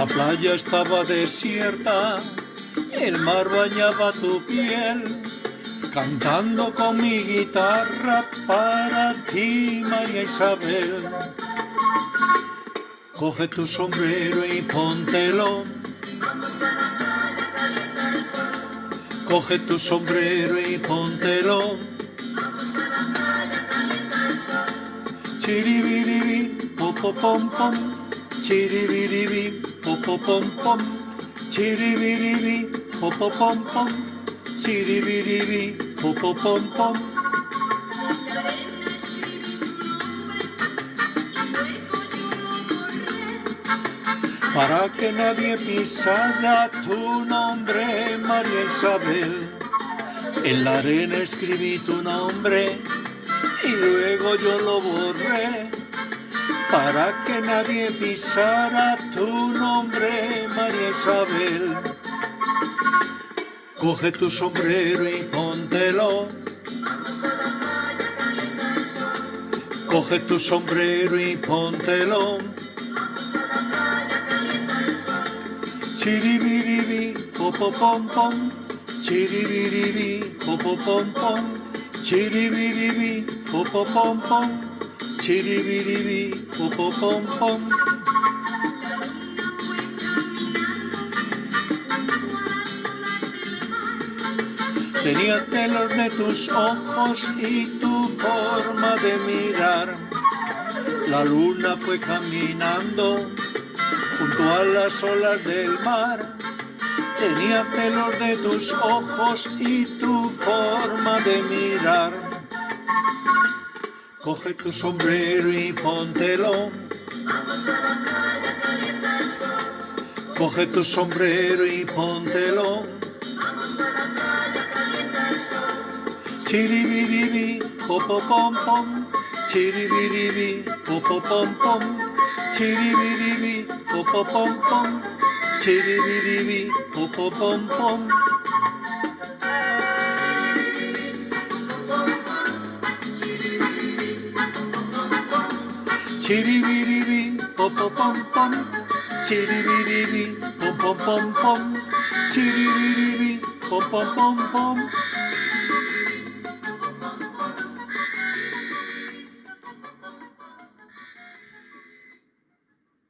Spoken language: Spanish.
La playa estaba desierta, el mar bañaba tu piel, cantando con mi guitarra para ti, María Isabel. Coge tu sombrero y póntelo. Vamos a la playa, calienta el sol. Coge tu sombrero y póntelo. Vamos a la playa, calienta el sol. Chiribiribi, popopom-pom. Chiribiribi, popopom-pom. Chiribiribi, popopom-pom. Chiribiribi, popopom-pom. En la arena escribí tu nombre y luego yo lo borré. Para que nadie pisara tu nombre, María Isabel. En la arena escribí tu nombre y luego yo lo borré. Para que nadie pisara tu nombre, María Isabel. Coge tu sombrero y póntelo. Vamos a la playa, calienta el sol. Coge tu sombrero y póntelo. Vamos a la playa, calienta el sol. Chiribiribi, popopom-pom. Chiribiribi, popopom-pom. Chiribiribi, popopom-pom. Chiribiribi, popopom-pom. La luna fue caminando junto a las olas del mar. Tenía celos de tus ojos y tu forma de mirar. La luna fue caminando junto a las olas del mar. Tenía celos de tus ojos y tu forma de mirar. Coge tu sombrero y póntelo. Vamos a la playa, calienta el sol. Coge tu sombrero y póntelo. Vamos a la playa, calienta el sol. Chiribiribi, popopom-pom. Chiribiribi, popopom-pom. Chiribiribi, popopom-pom. Chiribiribi, popopom-pom. Chiribiribi, popopom-pom. Chiribiribi, popopom-pom. Chiribiribi, popopom-pom.